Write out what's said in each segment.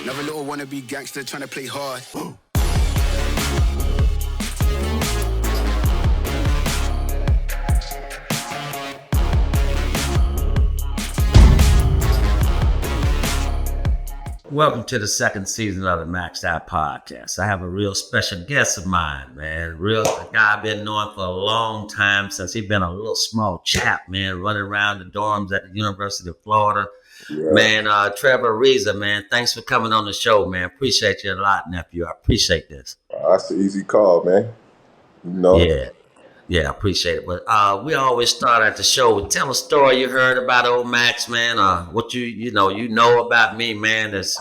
Another little wannabe gangster trying to play hard. Welcome to the second season of the MaXed podcast. I have a real special guest of mine, man. A guy I've been knowing for a long time, since he's been a little small chap, man, running around the dorms at the University of Florida. Yeah. Man, Trevor Ariza, man, thanks for coming on the show, man. Appreciate you a lot, nephew. I appreciate this. That's an easy call, man. You know? Yeah, I appreciate it. But we always start at the show with tell a story you heard about old Max, man. What you know about me, man. That's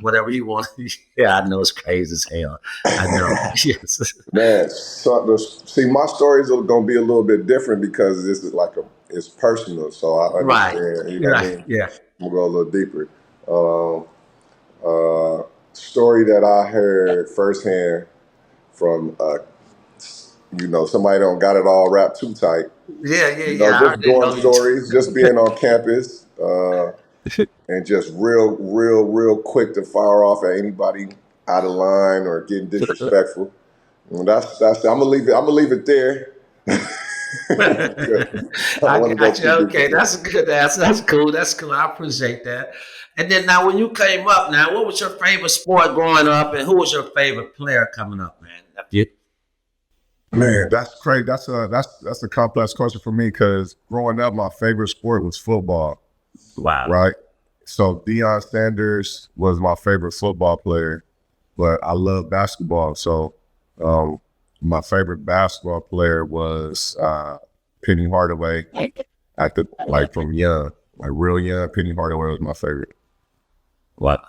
whatever you want. Yeah, I know it's crazy as hell. I know. Yes, man. See, my stories are gonna be a little bit different because this is it's personal. So I understand. Right. You know what I mean? Yeah. We'll go a little deeper. Story that I heard firsthand from somebody don't got it all wrapped too tight. Yeah. Just dorm stories, just being on campus, and just real quick to fire off at anybody out of line or getting disrespectful. And that's. I'm gonna leave it there. I got you. Okay, that's good. That's cool. That's cool. I appreciate that. And then now, when you came up, now, what was your favorite sport growing up, and who was your favorite player coming up, man? Man, that's crazy. That's a complex question for me because growing up, my favorite sport was football. Wow. Right. So Deion Sanders was my favorite football player, but I love basketball. So my favorite basketball player was Penny Hardaway. From young, real young, Penny Hardaway was my favorite. What?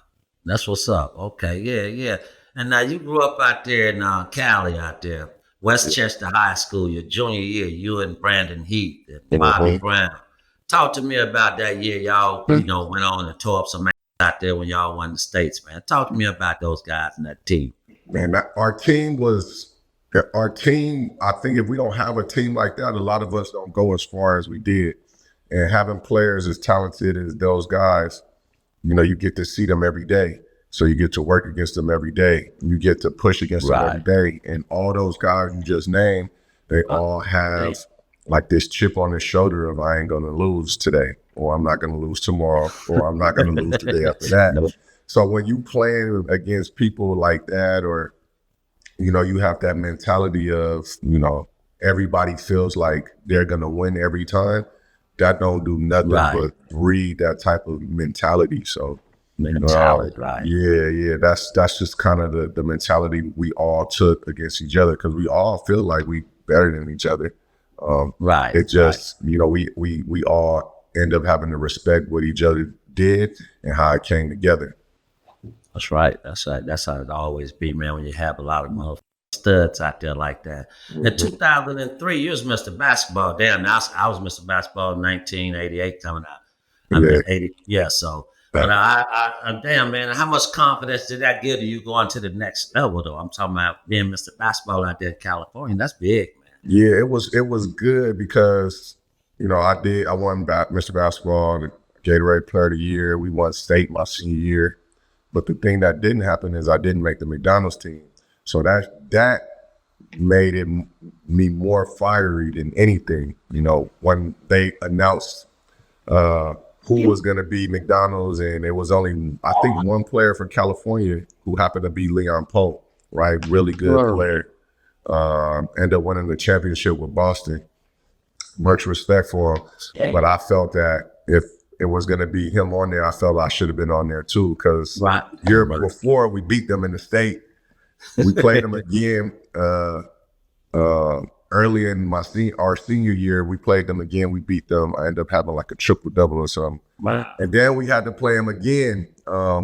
That's what's up. Okay. Yeah. And now you grew up out there in Cali, out there. Westchester High School, your junior year, you and Brandon Heath and Bobby Brown. Talk to me about that year y'all, went on and tore up some ass out there when y'all won the States, man. Talk to me about those guys and that team. Man, our team, I think if we don't have a team like that, a lot of us don't go as far as we did. And having players as talented as those guys, you get to see them every day. So you get to work against them every day. You get to push against them every day. And all those guys you just named, they all have this chip on their shoulder of I ain't going to lose today, or I'm not going to lose tomorrow, or I'm not going to lose the day after that. So when you play against people like that, or, you have that mentality of, everybody feels like they're going to win every time, that don't do nothing but breed that type of mentality. So right? Yeah. That's just kind of the mentality we all took against each other because we all feel like we better than each other. Right. It just we all end up having to respect what each other did and how it came together. That's right. That's how it always be, man. When you have a lot of motherfucking studs out there like that. In 2003, you was Mr. Basketball. Damn, I was Mr. Basketball in 1988 coming out. I mean, 80. Yeah. So. But I damn, man, how much confidence did that give you going to the next level, though? I'm talking about being Mr. Basketball out there in California. That's big, man. Yeah, it was good because, I won Mr. Basketball, the Gatorade Player of the Year. We won state my senior year. But the thing that didn't happen is I didn't make the McDonald's team. So that made me more fiery than anything. When they announced who was going to be McDonald's, and it was only, I think, one player from California who happened to be Leon Pope, right? Really good player. Ended up winning the championship with Boston. Much respect for him. But I felt that if it was going to be him on there, I felt I should have been on there too because year before we beat them in the state. We played them again early in our senior year. We played them again. We beat them. I ended up having a triple-double or something. Wow. And then we had to play them again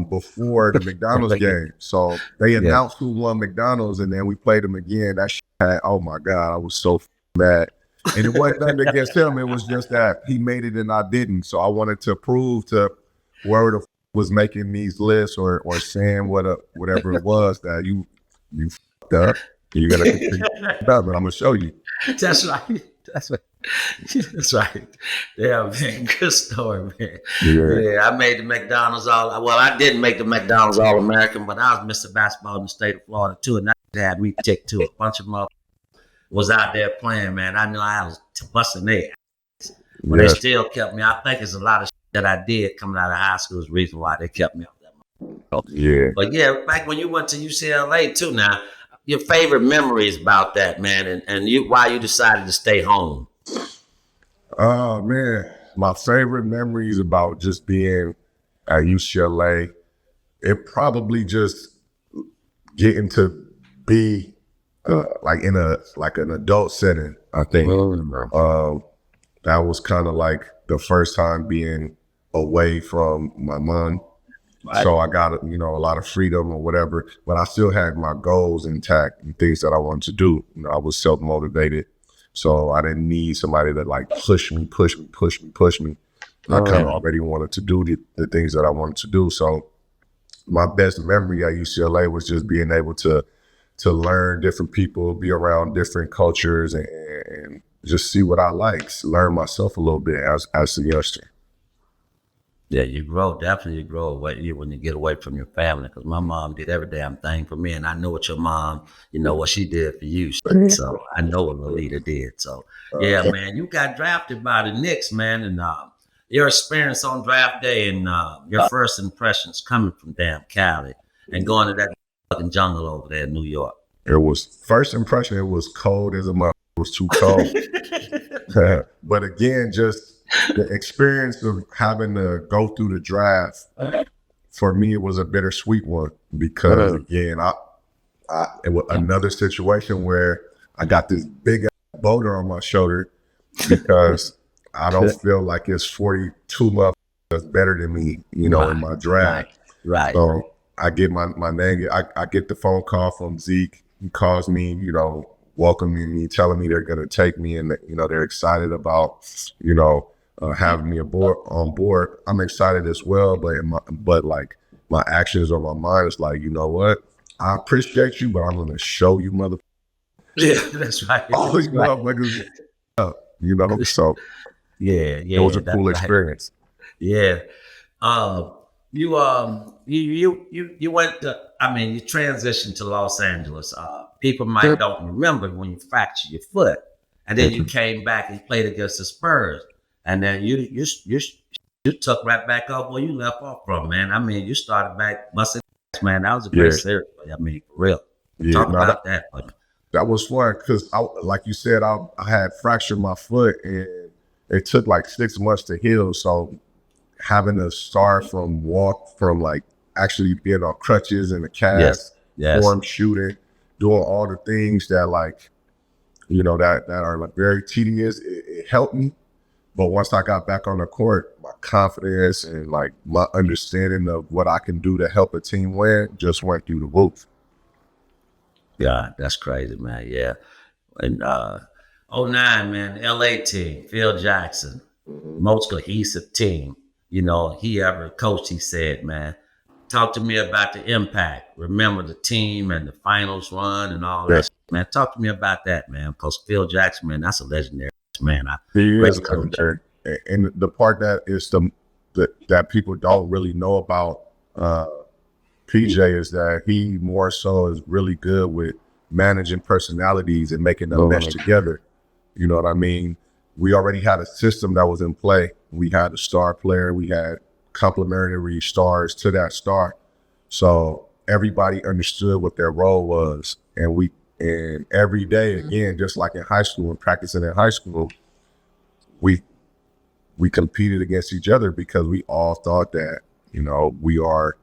before the McDonald's game. So they announced who won McDonald's, and then we played them again. That shit oh my God, I was so mad. And it wasn't nothing against him. It was just that he made it and I didn't. So I wanted to prove to whoever the was making these lists or saying whatever it was that you f***ed up. You gotta continue, but I'm gonna show you. That's right. That's right. That's right. Yeah, man. Good story, man. Yeah. Yeah, I made the McDonald's well, I didn't make the McDonald's All-American, but I was Mr. Basketball in the state of Florida too, and that had me ticked too. A bunch of them was out there playing, man. I knew I was busting their ass, but they Yes. still kept me. I think it's a lot of shit that I did coming out of high school is the reason why they kept me up there. Yeah. But yeah, back when you went to UCLA too now, your favorite memories about that, man, and why you decided to stay home. Oh man, my favorite memories about just being at UCLA, it probably just getting to be like in an adult setting. I think that was kind of like the first time being away from my mom. Right. So I got a lot of freedom or whatever, but I still had my goals intact and things that I wanted to do. I was self-motivated, so I didn't need somebody that like push me. I kind of already wanted to do the things that I wanted to do. So my best memory at UCLA was just being able to learn different people, be around different cultures, and just see what I like, learn myself a little bit as a youngster. Yeah, you grow, definitely you grow away when you get away from your family, because my mom did every damn thing for me, and I know what your mom, what she did for you. So I know what Lolita did. So yeah, man, you got drafted by the Knicks, man, and your experience on draft day and your first impressions coming from damn Cali and going to that fucking jungle over there in New York. It was first impression. It was cold as a mother. It was too cold. But again, just the experience of having to go through the draft, for me, it was a bittersweet one because again, it was another situation where I got this big boulder on my shoulder because I don't feel like it's 42 motherfuckers that's better than me, in my draft. Right. So I get my name. I get the phone call from Zeke. He calls me, welcoming me, telling me they're gonna take me, and they're excited about, having me on board. I'm excited as well, but like my actions or my mind is like, you know what? I appreciate you, but I'm gonna show you, mother. Yeah, that's right. All these motherfuckers, So yeah, it was a cool experience. Yeah. You went to, you transitioned to Los Angeles. People might don't remember when you fractured your foot, and then you came back and played against the Spurs, and then you took right back up where you left off from, man. You started back busting, man. That was a great series. For real. Talk about that. That was fun because, like you said, I had fractured my foot, and it took like 6 months to heal. So having to start from like actually being on crutches and a cast, form shooting, doing all the things that like, that are like very tedious. It helped me. But once I got back on the court, my confidence and like my understanding of what I can do to help a team win just went through the roof. Yeah, that's crazy, man. Yeah. And 09, man, LA team, Phil Jackson, most cohesive team. He ever coached, he said, man. Talk to me about the impact. Remember the team and the finals run and all that, man. Talk to me about that, man. Because Phil Jackson, man, that's a legendary man. He is legendary. And the part that is that people don't really know about PJ is that he more so is really good with managing personalities and making them mesh together. You know what I mean? We already had a system that was in play. We had a star player. We had complementary stars to that star. So everybody understood what their role was. And every day, again, just like in high school and practicing in high school, we competed against each other because we all thought that, we are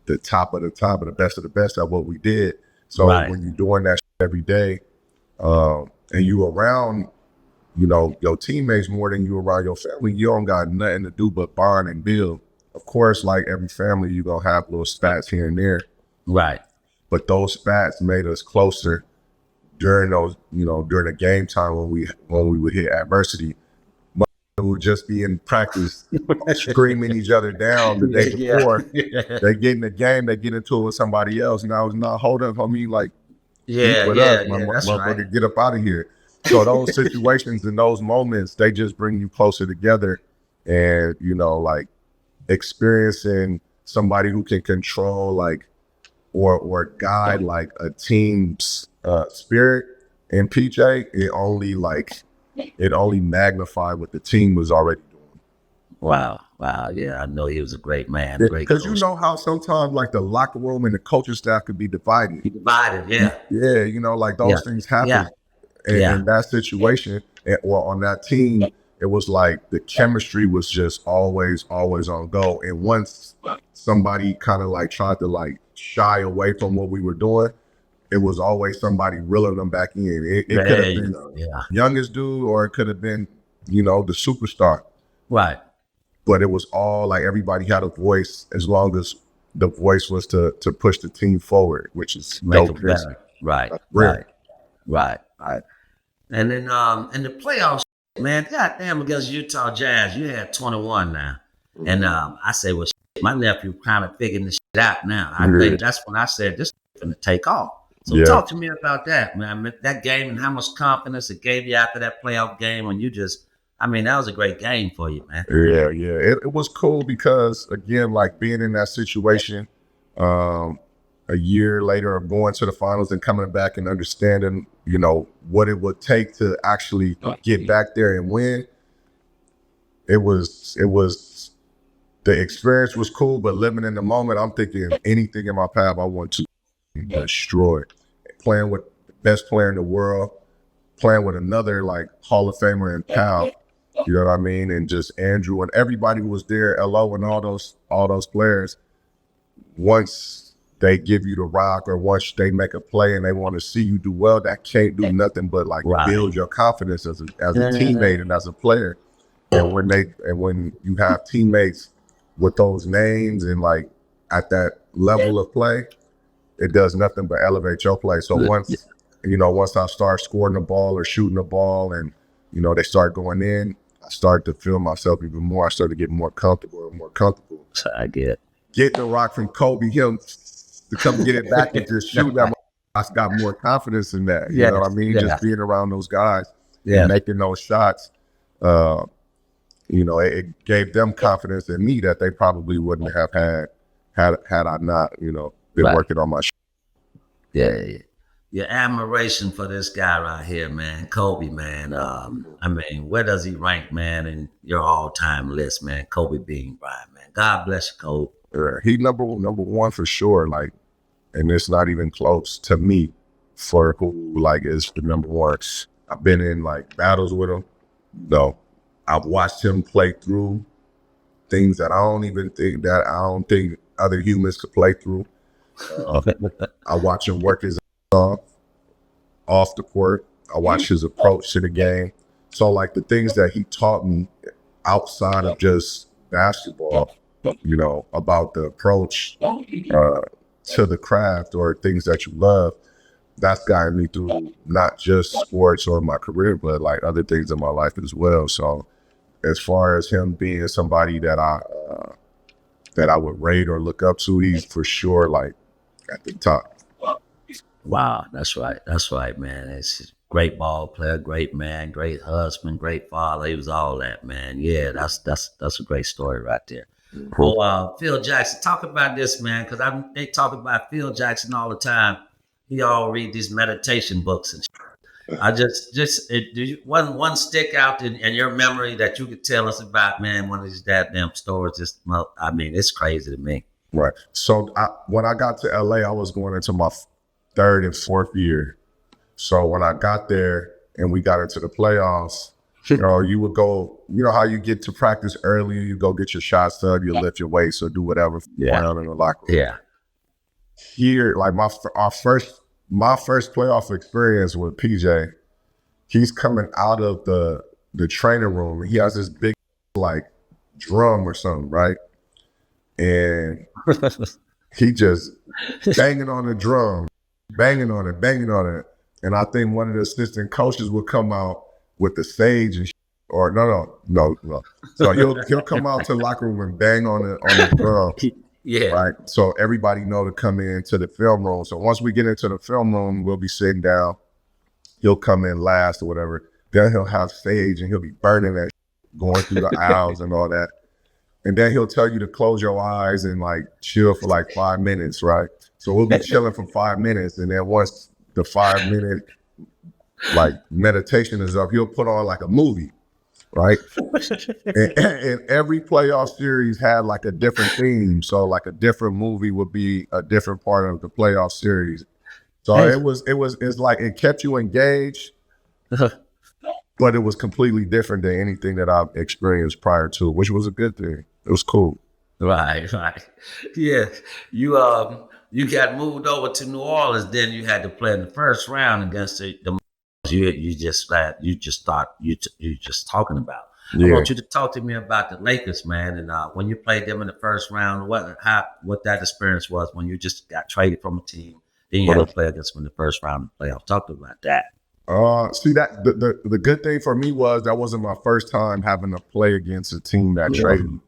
the top of the best at what we did. So when you're doing that every day, and you around, your teammates more than you around your family, you don't got nothing to do but bond and build. Of course, like every family, you're going to have little spats here and there. Right. But those spats made us closer during those, during the game time when we would hit adversity. We would just be in practice screaming each other down the day before. They get in the game, they get into it with somebody else. And I was not, hold up, homie, like, with us, my motherfucker, get up out of here. So those situations and those moments, they just bring you closer together, and like experiencing somebody who can control like or guide like a team's spirit in PJ. It only magnified what the team was already doing. Wow. Yeah, I know he was a great man, great Because coach. you know how sometimes like the locker room and the coaching staff could be divided. He divided, yeah. Yeah, like those things happen. In that situation, or on that team, it was like the chemistry was just always on go. And once somebody kind of like tried to like shy away from what we were doing, it was always somebody reeling them back in. It could have been the youngest dude, or it could have been, the superstar. Right. But it was all like everybody had a voice, as long as the voice was to push the team forward, which is Make dope. it better. Right. And then in the playoffs, man, goddamn, against Utah Jazz, you had 21 now. And I say, well, my nephew kind of figuring this shit out now. I think that's when I said this is going to take off. So talk to me about that, man. That game and how much confidence it gave you after that playoff game when you just, that was a great game for you, man. Yeah. It was cool because, again, like being in that situation a year later of going to the finals and coming back and understanding, what it would take to actually get back there and win. It was the experience was cool, but living in the moment, I'm thinking anything in my path I want to destroy. Playing with the best player in the world, playing with another like Hall of Famer and pal, you know what I mean? And just Andrew and everybody who was there, LO and all those players, once they give you the rock or once they make a play and they want to see you do well, that can't do nothing but like build your confidence as a teammate and as a player. And when you have teammates with those names and like at that level of play, it does nothing but elevate your play. So once I start scoring the ball or shooting the ball and, they start going in, I start to feel myself even more. I start to get more comfortable. I get it. Getting the rock from Kobe, him to come get it back and just shoot that. I got more confidence in that. You know what I mean? Just being around those guys and making those shots. It gave them confidence in me that they probably wouldn't have had I not, been working on my Yeah. Your admiration for this guy right here, man, Kobe, man. Where does he rank, man, in your all-time list, man? Kobe Bryant, man. God bless you, Kobe. He number one for sure, like, and it's not even close to me for who like is the number one. I've been in like battles with him. No, I've watched him play through things that I don't think other humans could play through. I watch him work his off the court. I watch his approach to the game. So like the things that he taught me outside of just basketball, about the approach to the craft or things that you love, that's guided me through not just sports or my career, but like other things in my life as well. So as far as him being somebody that I would rate or look up to, he's for sure like at the top. Wow, that's right, man. It's a great ball player, great man, great husband, great father. He was all that, man. Yeah, that's a great story right there. Oh, Phil Jackson, talk about this, man, because they talk about Phil Jackson all the time. He all read these meditation books and shit. I one stick out in your memory that you could tell us about, man, one of these goddamn stories. It's crazy to me. Right. So when I got to LA, I was going into my third and fourth year. So when I got there and we got into the playoffs, you would go, how you get to practice early, you go get your shots done, you lift your weights or do whatever around in the locker room. Yeah. Here, like my first playoff experience with PJ, he's coming out of the training room. He has this big like drum or something, right? And he just banging on the drum, banging on it. And I think one of the assistant coaches would come out with the sage and or no. So he'll come out to the locker room and bang on the drum. Yeah. Right. So everybody know to come into the film room. So once we get into the film room, we'll be sitting down he'll come in last or whatever. Then he'll have stage and he'll be burning that going through the aisles and all that. And then he'll tell you to close your eyes and like chill for like 5 minutes, right? So we'll be chilling for 5 minutes, and then once the 5 minute like meditation is up, he'll put on like a movie, right? and every playoff series had like a different theme. So like a different movie would be a different part of the playoff series. So it's like it kept you engaged, but it was completely different than anything that I've experienced prior to, which was a good thing. It was cool. Right. Yeah. You got moved over to New Orleans, then you had to play in the first round against the you just talking about. Yeah. I want you to talk to me about the Lakers, man, and when you played them in the first round, what that experience was when you just got traded from a team, then you had to play against them in the first round of the playoffs. Talk to me about that. See that the good thing for me was that wasn't my first time having to play against a team that traded me.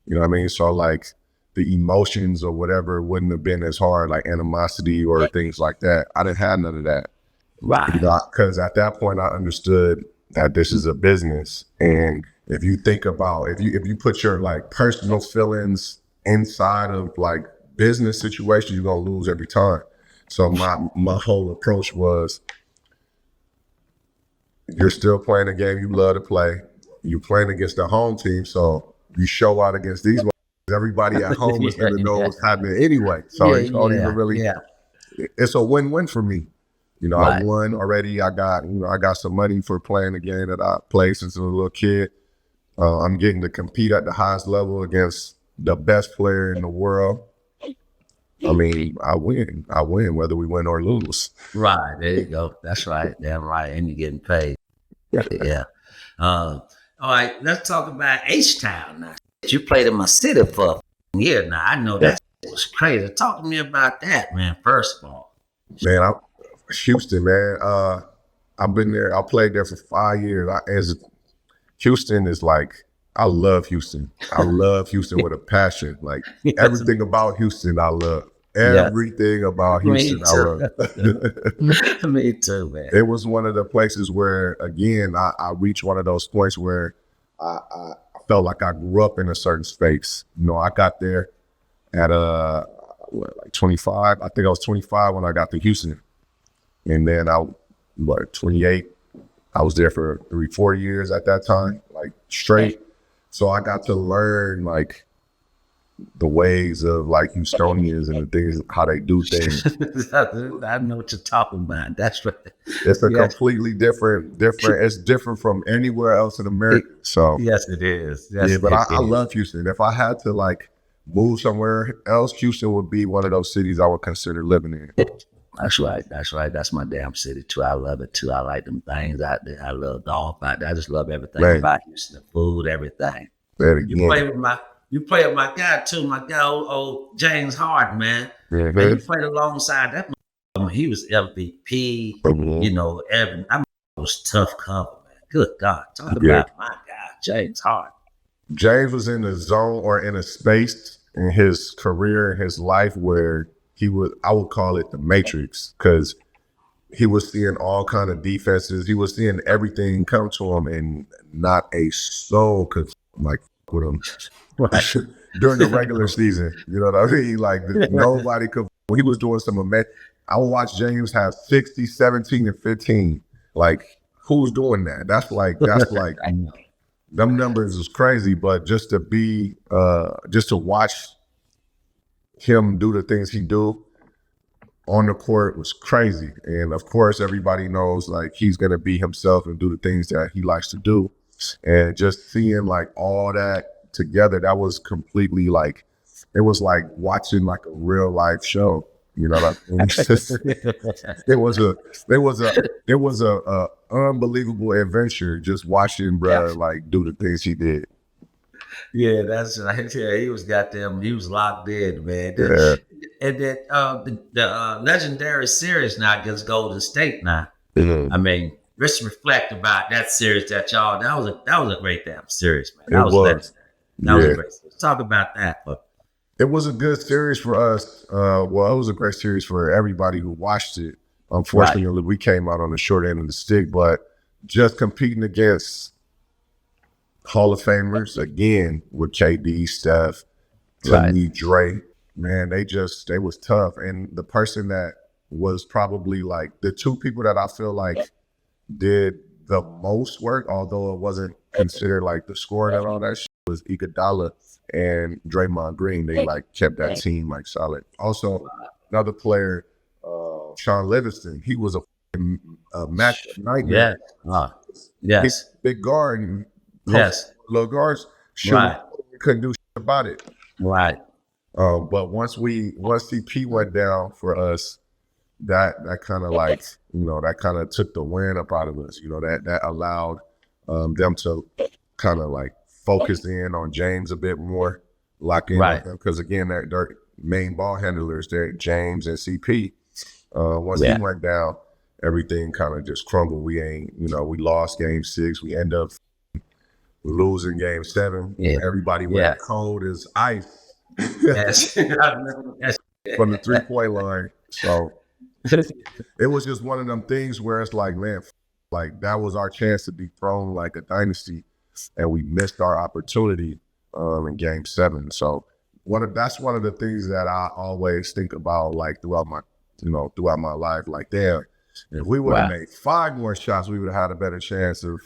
You know what I mean? So like the emotions or whatever wouldn't have been as hard, like animosity or things like that. I didn't have none of that. Right. You know, because at that point I understood that this is a business, and if you think about if you put your like personal feelings inside of like business situations, you're gonna lose every time. So my whole approach was, you're still playing a game you love to play. You're playing against the home team, so you show out against these ones. Everybody at home is going to know what's happening anyway. So you don't even really. Yeah. It's a win-win for me. You know, right. I won already. I got some money for playing the game that I played since I was a little kid. I'm getting to compete at the highest level against the best player in the world. I mean, I win whether we win or lose. Right. There you go. That's right. Damn right. And you're getting paid. Yeah. All right. Let's talk about H-Town now. You played in my city for a year now. I know that was crazy. Talk to me about that, man, first of all. Man, Houston, man. I've been there. I played there for 5 years. Houston is like, I love Houston. I love Houston with a passion. Like everything about Houston, I love. Everything about Houston, I love. Me too, man. It was one of the places where, again, I reached one of those points where I felt like I grew up in a certain space. You know, I got there at like 25. I think I was 25 when I got to Houston, and then 28. I was there for 3-4 years at that time, like straight. So I got to learn like the ways of like Houstonians and the things, how they do things. I know what you're talking about. That's right. It's a completely different. It's different from anywhere else in America. So yes, it is. Yes, but I love Houston. If I had to like move somewhere else, Houston would be one of those cities I would consider living in. That's right. That's my damn city too. I love it too. I like them things out there. I love golf out there. I just love everything about Houston, the food, everything. You play with my guy too, my guy old James Harden, man. Mm-hmm. Man, you played alongside that. He was MVP. Mm-hmm. You know, that was tough cover, man. Good God, talk about my guy James Harden. James was in a zone or in a space in his career, in his life, where I would call it the Matrix, because he was seeing all kind of defenses. He was seeing everything come to him, and not a soul could like with him during the regular season. You know what I mean? Like nobody could. He was doing some amazing. I would watch James have 60, 17, and 15. Like, who's doing that? That's like them numbers is crazy. But just to watch him do the things he do on the court was crazy. And of course, everybody knows like he's gonna be himself and do the things that he likes to do. And just seeing like all that together, that was completely like, it was like watching like a real life show. You know what I mean? It was a unbelievable adventure just watching bruh like do the things he did. Yeah, that's right. Yeah, he was locked in, man. And then the legendary series now against Golden State now. Mm-hmm. I mean, let's reflect about that series that was a great damn series, man. That was legendary. That was a great series. Talk about that. It was a good series for us. Well, it was a great series for everybody who watched it, Unfortunately, we came out on the short end of the stick, but just competing against Hall of Famers again with KD, Steph, to me, Dre, man, they was tough. And the person that was probably like the two people that I feel like did the most work, although it wasn't considered like the scoring and all that shit, was Iguodala and Draymond Green. They like kept that team like solid. Also, another player, Sean Livingston, he was a match nightmare. Yes. Big guard and Yes. little guards couldn't do shit about it. Right. But once CP went down for us, that kind of like, that kind of took the wind up out of us. That allowed them to kind of like focus in on James a bit more, lock in on him. Because again, their main ball handlers, they're James and CP. Once he went down, everything kind of just crumbled. We lost game 6. We end up losing game 7. Yeah. Everybody went cold as ice. Yes. From the 3-point line. So it was just one of them things where it's like, man, like that was our chance to be thrown like a dynasty, and we missed our opportunity in game 7. So that's one of the things that I always think about, like throughout my life. Like, damn, if we would have made 5 more shots, we would have had a better chance of,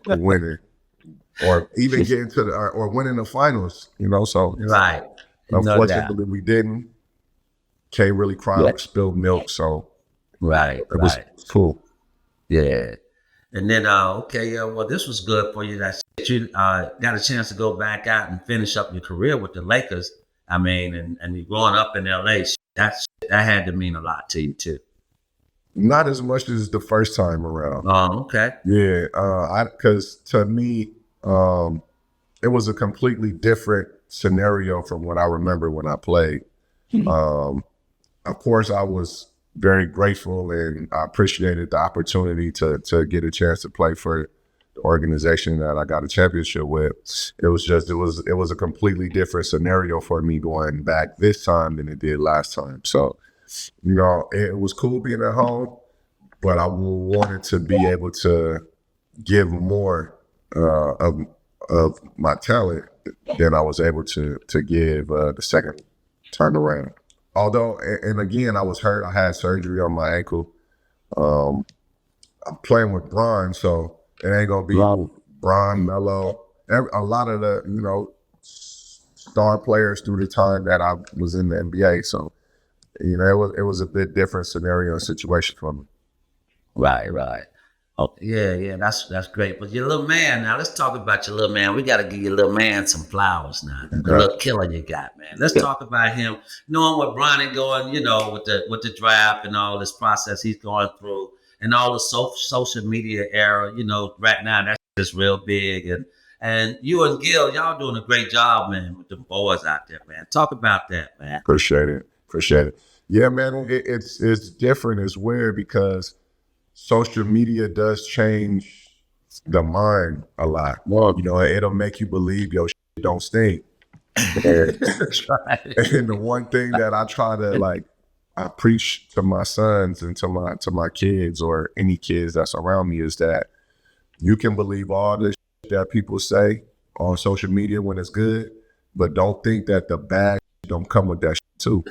winning, or even getting to or winning the finals. So unfortunately, we didn't. K really cried, spilled milk. So it was cool. Yeah. And then, well, this was good for you that you got a chance to go back out and finish up your career with the Lakers. I mean, and you're growing up in LA, that had to mean a lot to you too. Not as much as the first time around. Oh, okay. Yeah, because to me, it was a completely different scenario from what I remember when I played. Of course, I was very grateful and I appreciated the opportunity to get a chance to play for the organization that I got a championship with. It was a completely different scenario for me going back this time than it did last time. So, it was cool being at home, but I wanted to be able to give more of my talent than I was able to give the second time around. Although, and again, I was hurt. I had surgery on my ankle. I'm playing with Bron, so it ain't gonna be Bron, Melo. A lot of the star players through the time that I was in the NBA. So it was a bit different scenario and situation for me. Right. Oh, yeah, that's great. But your little man, now let's talk about your little man. We got to give your little man some flowers now. Okay. The little killer you got, man. Let's talk about him. Knowing what Bronny going, with the draft and all this process he's going through, and all the social media era. Right now that's just real big, and you and Gil, y'all doing a great job, man, with the boys out there, man. Talk about that, man. Appreciate it. Yeah, man, it's different. It's weird because social media does change the mind a lot. It'll make you believe your shit don't stink. That's right. And the one thing that I try to I preach to my sons and to my kids or any kids that's around me is that you can believe all the shit that people say on social media when it's good, but don't think that the bad shit don't come with that shit too.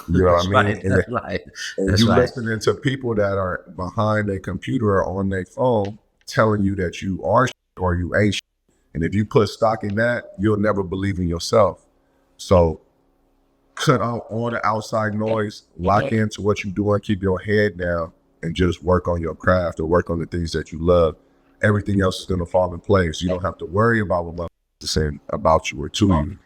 You know what I mean? That's right. And you listening to people that are behind a computer or on their phone telling you that you are shit or you ain't shit. And if you put stock in that, you'll never believe in yourself. So cut out all the outside noise, lock into what you're doing, keep your head down, and just work on your craft or work on the things that you love. Everything else is going to fall in place. You don't have to worry about what motherfuckers saying about you or to you.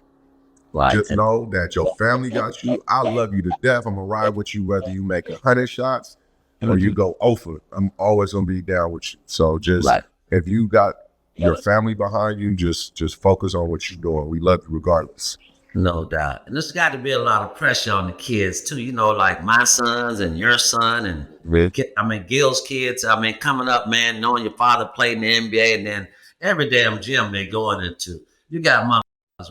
Right. Just know that your family got you. I love you to death. I'm going to ride with you whether you make 100 shots or you go over. I'm always going to be down with you. So just if you got your family behind you, just focus on what you're doing. We love you regardless. No doubt. And there's got to be a lot of pressure on the kids too, like my sons and your son and Gil's kids. Coming up, man, knowing your father played in the NBA and then every damn gym they're going into. You got mom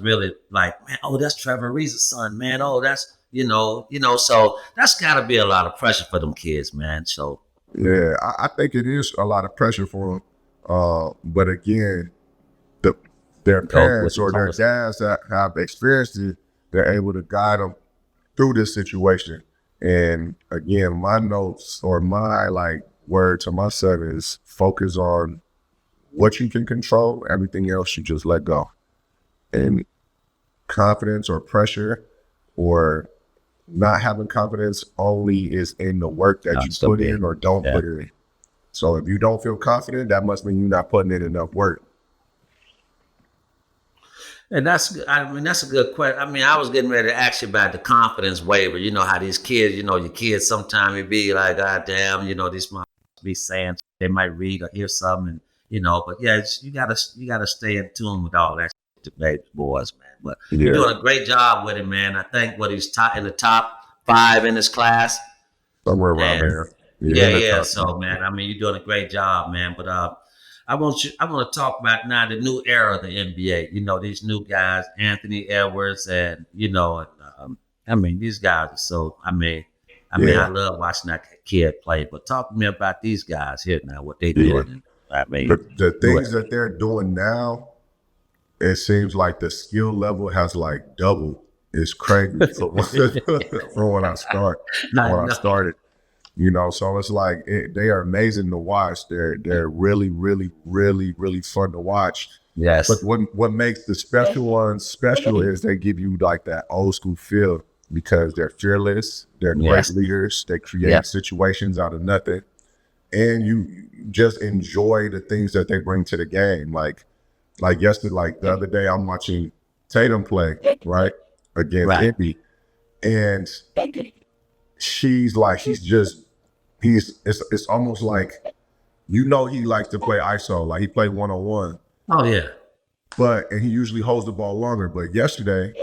really like, man, oh, that's Trevor Ariza's son, man. Oh, that's So that's got to be a lot of pressure for them kids, man. So Yeah, I think it is a lot of pressure for them. But again, their go with parents the or their coach. dads that have experienced it, they're able to guide them through this situation. And again, my notes or my word to my son is focus on what you can control. Everything else you just let go. And confidence or pressure or not having confidence only is in the work that you So put big. in or don't Yeah. put in. So if you don't feel confident, that must mean you're not putting in enough work. And that's a good question. I mean, I was getting ready to ask you about the confidence waiver. You know how these kids, your kids sometimes it be like, God damn, these mom be saying they might read or hear something, but yeah, you gotta stay in tune with all that shit, the baby boys, man. But you're doing a great job with it, man. I think he's in the top 5 in his class. Somewhere around And there. yeah. So, man, I mean, you're doing a great job, man. But I want to talk about now the new era of the NBA. These new guys, Anthony Edwards, and I mean, these guys are so. I mean, I love watching that kid play. But talk to me about these guys here now, what they doing. I mean, the things that they're doing now, it seems like the skill level has doubled. It's crazy from when I started. So it's they are amazing to watch. They're really, really, really, really fun to watch. Yes. But what makes the special ones special is they give you that old school feel because they're fearless. They're great leaders. They create situations out of nothing, and you just enjoy the things that they bring to the game. Like yesterday, the other day, I'm watching Tatum play against Indy, and it's almost like he likes to play ISO, like he played 1-on-1. Oh yeah. And he usually holds the ball longer. But yesterday,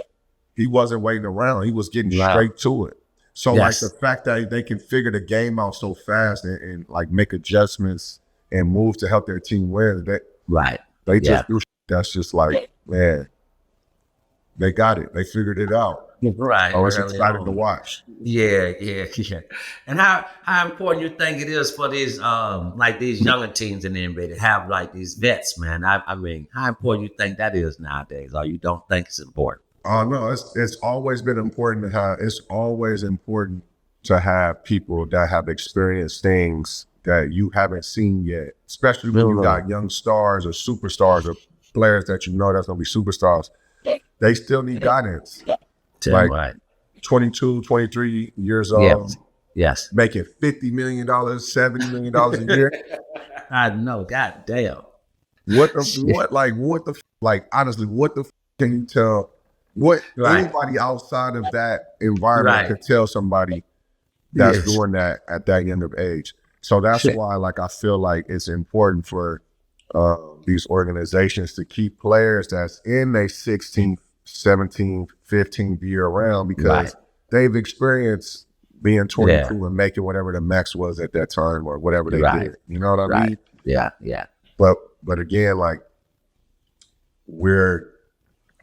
he wasn't waiting around. He was getting straight to it. So the fact that they can figure the game out so fast and make adjustments and move to help their team win, they just do. That's just man, they got it. They figured it out. Right. Oh, it's exciting to watch. Yeah. And how important you think it is for these these younger teams in the NBA to have these vets, man? I mean, how important you think that is nowadays, or you don't think it's important? Oh no, it's always been important to have. It's always important to have people that have experienced things that you haven't seen yet, especially when you got young stars or superstars or players that that's gonna be superstars. They still need guidance. 22, 23 years old. Yes. Making $50 million, $70 million a year. I know. God damn. Honestly, what the can you tell? What anybody outside of that environment could tell somebody that's doing that at that young of age. So that's why, I feel like it's important for these organizations to keep players that's in their 16th, 17th, 15th year around because they've experienced being 22 and making whatever the max was at that time or whatever they did. You know what I mean? Yeah. But again, we're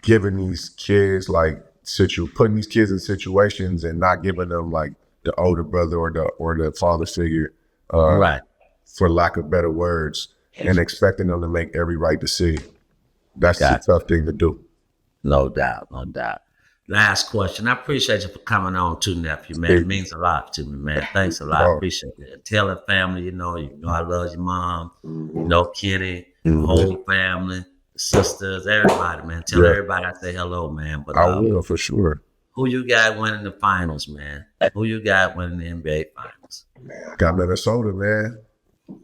giving these kids putting these kids in situations and not giving them the older brother or the father figure, for lack of better words, and expecting them to make every right decision. That's a tough thing to do. No doubt. Last question. I appreciate you for coming on too, nephew, man. It means a lot to me, man. Thanks a lot. Appreciate it. Tell the family, you know I love your mom, Kenny, the whole family, the sisters, everybody, man. Tell everybody I say hello, man. But I will for sure. Who you got winning the finals, man? Who you got winning the NBA finals? I got Minnesota, man.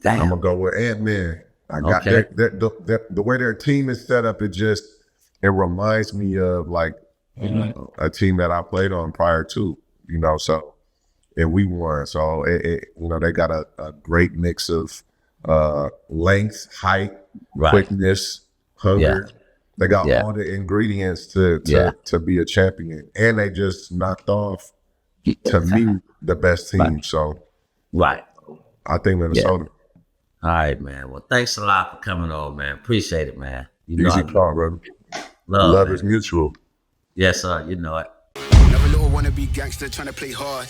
Damn. I'm gonna go with Ant-Man. I got the way their team is set up. It reminds me of a team that I played on prior to, so, and we won. So they got a great mix of length, height, quickness, hunger. They got all the ingredients to be a champion, and they just knocked off, to me, the best team. So, I think Minnesota. All right, man. Well, thanks a lot for coming on, man. Appreciate it, man. Easy call, brother. Love is mutual. Yes, sir. You know it. Never little a wannabe gangster trying to play hard.